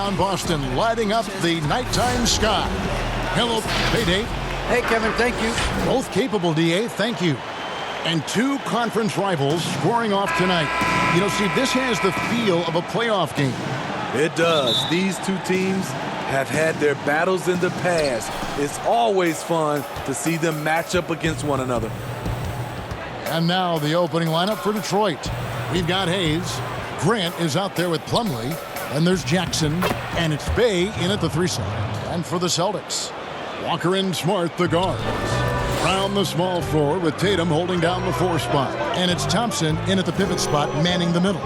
on Boston, lighting up the nighttime sky. Hello, Payday. Hey, Kevin, thank you. Both capable, DA, thank you. And two conference rivals scoring off tonight. You know, see, this has the feel of a playoff game. It does. These two teams have had their battles in the past. It's always fun to see them match up against one another. And now the opening lineup for Detroit. We've got Hayes. Grant is out there with Plumlee. And there's Jackson. And it's Bay in at the 3 side. And for the Celtics, Walker and Smart, the guards. Brown, the small forward, with Tatum holding down the 4 spot. And it's Thompson in at the pivot spot, manning the middle.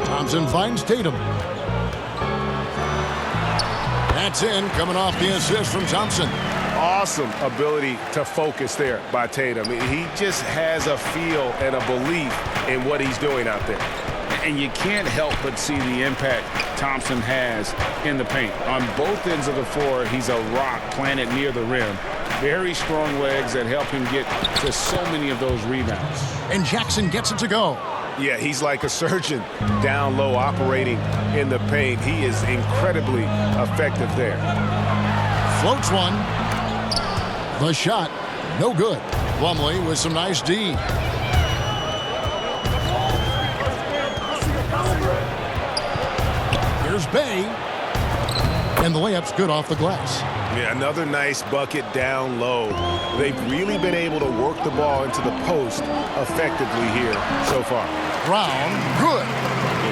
Thompson finds Tatum. That's in, coming off the assist from Thompson. Awesome ability to focus there by Tatum. He just has a feel and a belief in what he's doing out there. And you can't help but see the impact Thompson has in the paint. On both ends of the floor, he's a rock planted near the rim. Very strong legs that help him get to so many of those rebounds. And Jackson gets it to go. Yeah, he's like a surgeon down low operating in the paint. He is incredibly effective there. Floats one. The shot, no good. Plumlee with some nice D. Here's Bay. And the layup's good off the glass. Yeah, another nice bucket down low. They've really been able to work the ball into the post effectively here so far. Brown, good.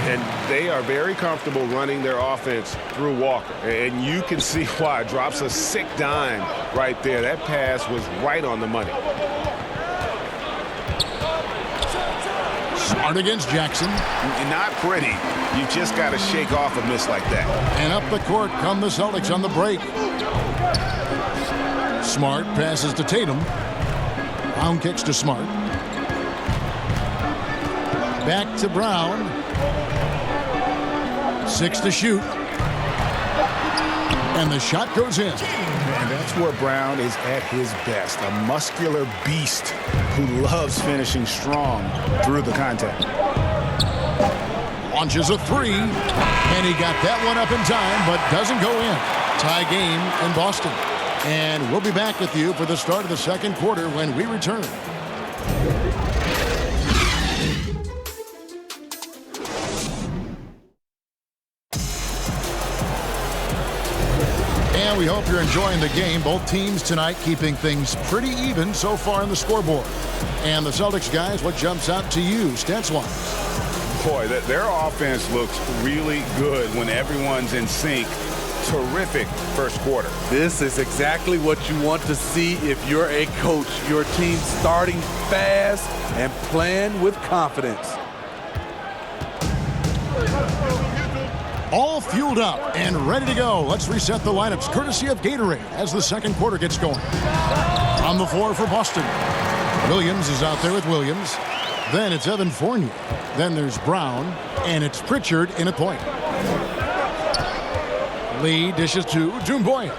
And they are very comfortable running their offense through Walker. And you can see why. Drops a sick dime right there. That pass was right on the money. Smart against Jackson. Not pretty. You just got to shake off a miss like that. And up the court come the Celtics on the break. Smart passes to Tatum. Brown kicks to Smart. Back to Brown. 6 to shoot. And the shot goes in. And that's where Brown is at his best. A muscular beast who loves finishing strong through the contact. Launches a 3. And he got that one up in time, but doesn't go in. Tie game in Boston. And we'll be back with you for the start of the second quarter when we return. And we hope you're enjoying the game. Both teams tonight keeping things pretty even so far in the scoreboard. And the Celtics guys, what jumps out to you, stats-wise? Boy, their offense looks really good when everyone's in sync. Terrific first quarter. This is exactly what you want to see if you're a coach. Your team starting fast and playing with confidence. All fueled up and ready to go. Let's reset the lineups courtesy of Gatorade as the second quarter gets going. On the floor for Boston, Williams is out there with Williams. Then it's Evan Fournier. Then there's Brown. And it's Pritchard in at point. Lee dishes to Doumbouya.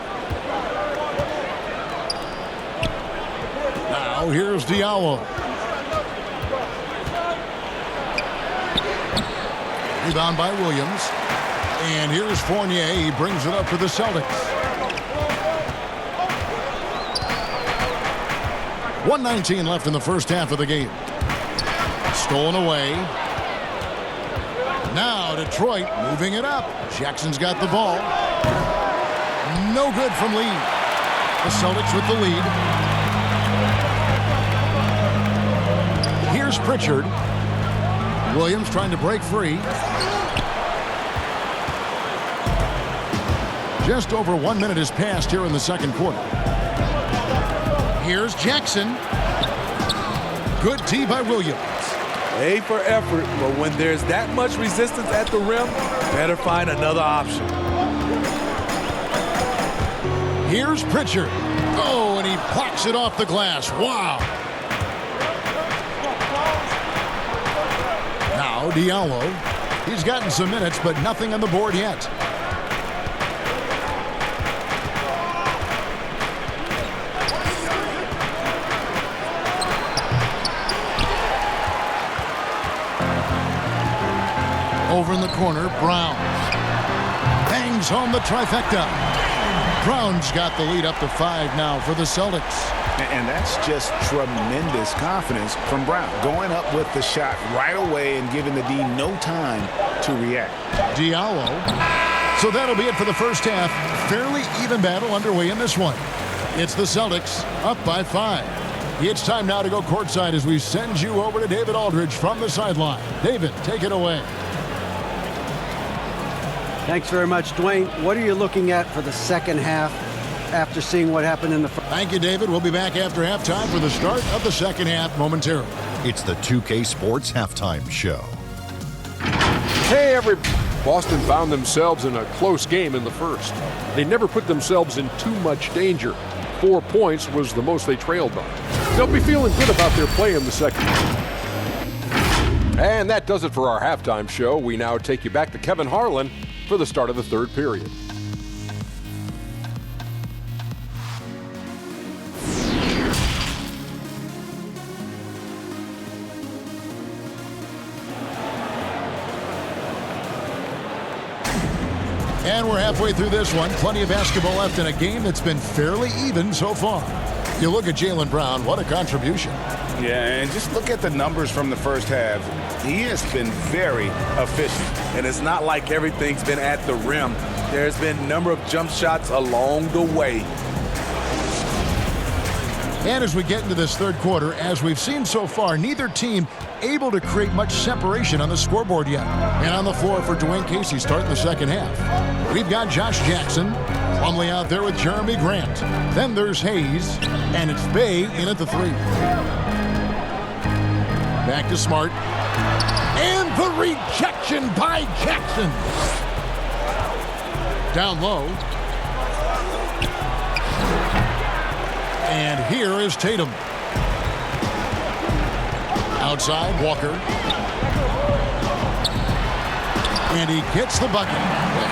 Now here's Diallo. Rebound by Williams. And here's Fournier. He brings it up for the Celtics. 1:19 left in the first half of the game. Stolen away. Now Detroit moving it up. Jackson's got the ball. No good from Lee. The Celtics with the lead. Here's Pritchard. Williams trying to break free. Just over 1 minute has passed here in the second quarter. Here's Jackson. Good D by Williams. A for effort, but when there's that much resistance at the rim, better find another option. Here's Pritchard. Oh, and he blocks it off the glass. Wow. Now Diallo. He's gotten some minutes, but nothing on the board yet. Over in the corner, Brown. brings home the trifecta. Brown's got the lead up to 5 now for the Celtics. And that's just tremendous confidence from Brown, going up with the shot right away and giving the D no time to react. Diallo. So that'll be it for the first half. Fairly even battle underway in this one. It's the Celtics up by 5. It's time now to go courtside as we send you over to David Aldridge from the sideline. David, take it away. Thanks very much, Dwayne. What are you looking at for the second half after seeing what happened in the first? Thank you, David. We'll be back after halftime for the start of the second half momentarily. It's the 2K Sports Halftime Show. Hey, Boston found themselves in a close game in the first. They never put themselves in too much danger. 4 points was the most they trailed by. They'll be feeling good about their play in the second. And that does it for our halftime show. We now take you back to Kevin Harlan for the start of the third period. And we're halfway through this one. Plenty of basketball left in a game that's been fairly even so far. You look at Jaylen Brown, what a contribution. Yeah, and just look at the numbers from the first half. He has been very efficient. And it's not like everything's been at the rim. There's been a number of jump shots along the way. And as we get into this third quarter, as we've seen so far, neither team able to create much separation on the scoreboard yet. And on the floor for Dwayne Casey starting the second half. We've got Josh Jackson, Plumlee out there with Jeremy Grant. Then there's Hayes, and it's Bay in at the 3. Back to Smart. And the rejection by Jackson. Down low. And here is Tatum. Outside, Walker. And he gets the bucket.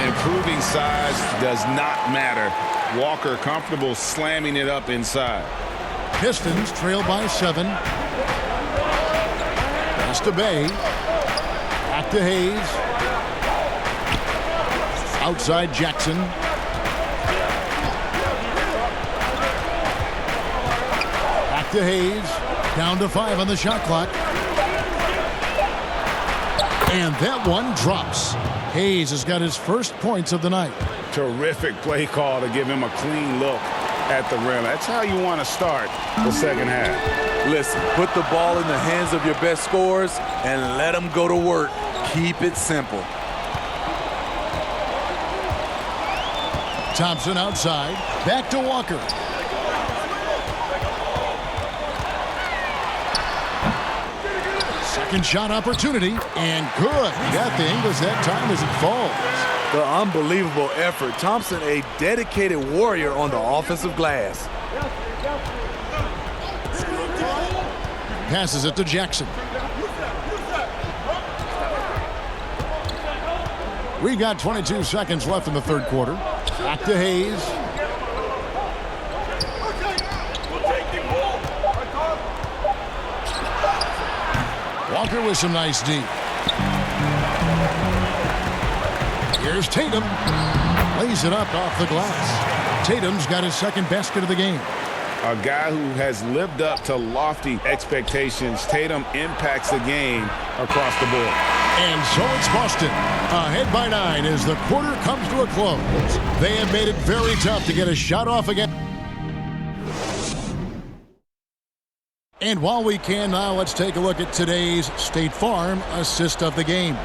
Improving size does not matter. Walker comfortable slamming it up inside. Pistons trail by 7. Pass to Bay. Back to Hayes. Outside Jackson. Back to Hayes. Down to 5 on the shot clock. And that one drops. Hayes has got his first points of the night. Terrific play call to give him a clean look at the rim. That's how you want to start the second half. Listen, put the ball in the hands of your best scorers and let them go to work. Keep it simple. Thompson outside. Back to Walker. Second shot opportunity. And good. He got the English that time as it falls. The unbelievable effort. Thompson, a dedicated warrior on the offensive glass. Passes it to Jackson. We've got 22 seconds left in the third quarter. Back to Hayes. Walker with some nice D. Here's Tatum. Lays it up off the glass. Tatum's got his second basket of the game. A guy who has lived up to lofty expectations. Tatum impacts the game across the board. And so it's Boston, ahead by 9 as the quarter comes to a close. They have made it very tough to get a shot off again. And while we can now, let's take a look at today's State Farm assist of the game.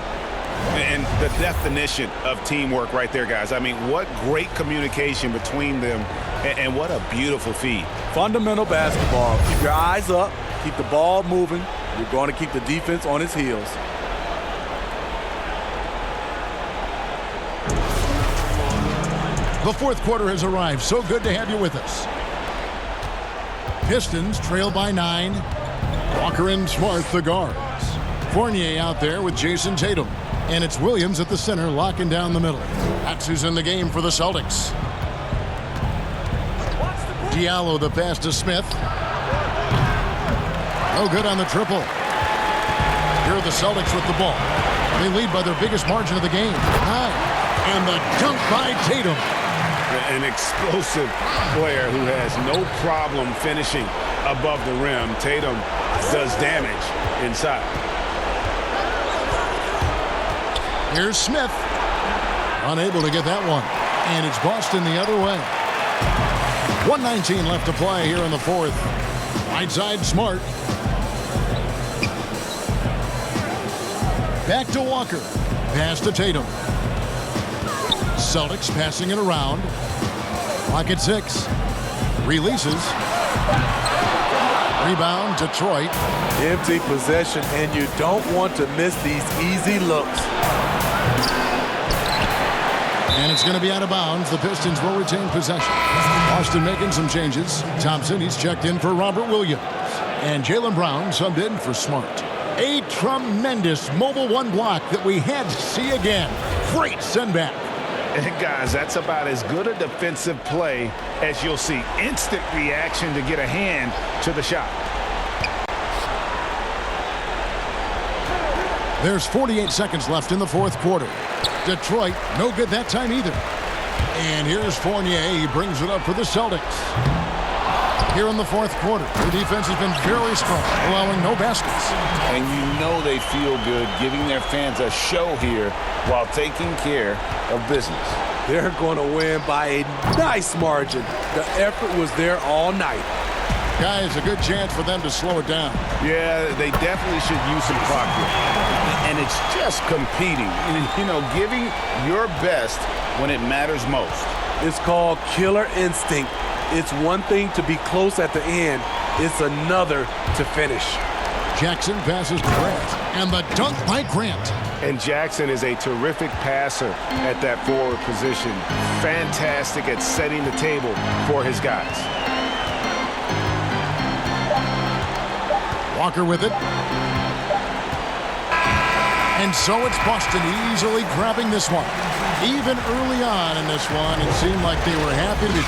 And the definition of teamwork right there, guys. I mean, what great communication between them, and what a beautiful feed. Fundamental basketball. Keep your eyes up. Keep the ball moving. You're going to keep the defense on its heels. The fourth quarter has arrived. So good to have you with us. Pistons trail by 9. Walker and Smart, the guards. Fournier out there with Jason Tatum. And it's Williams at the center, locking down the middle. That's who's in the game for the Celtics. Diallo, the pass to Smith. No good on the triple. Here are the Celtics with the ball. They lead by their biggest margin of the game, 9. And the dunk by Tatum. An explosive player who has no problem finishing above the rim. Tatum does damage inside. Here's Smith. Unable to get that one. And it's Boston the other way. 1:19 left to play here in the fourth. Right side, Smart. Back to Walker. Pass to Tatum. Celtics passing it around. Clock at 6. Releases. Rebound, Detroit. Empty possession, and you don't want to miss these easy looks. And it's going to be out of bounds. The Pistons will retain possession. Boston making some changes. Thompson, he's checked in for Robert Williams. And Jaylen Brown subbed in for Smart. A tremendous mobile one block that we had to see again. Great sendback. And guys, that's about as good a defensive play as you'll see. Instant reaction to get a hand to the shot. There's 48 seconds left in the fourth quarter. Detroit, no good that time either. And here's Fournier. He brings it up for the Celtics. Here in the fourth quarter, the defense has been very strong, allowing no baskets. And you know they feel good giving their fans a show here while taking care of business. They're going to win by a nice margin. The effort was there all night. Guys, a good chance for them to slow it down. Yeah, they definitely should use some clock here. And it's just competing. You know, giving your best when it matters most. It's called killer instinct. It's one thing to be close at the end. It's another to finish. Jackson passes to Grant. And the dunk by Grant. And Jackson is a terrific passer at that forward position. Fantastic at setting the table for his guys. Walker with it. And so it's Boston easily grabbing this one. Even early on in this one, it seemed like they were happy to be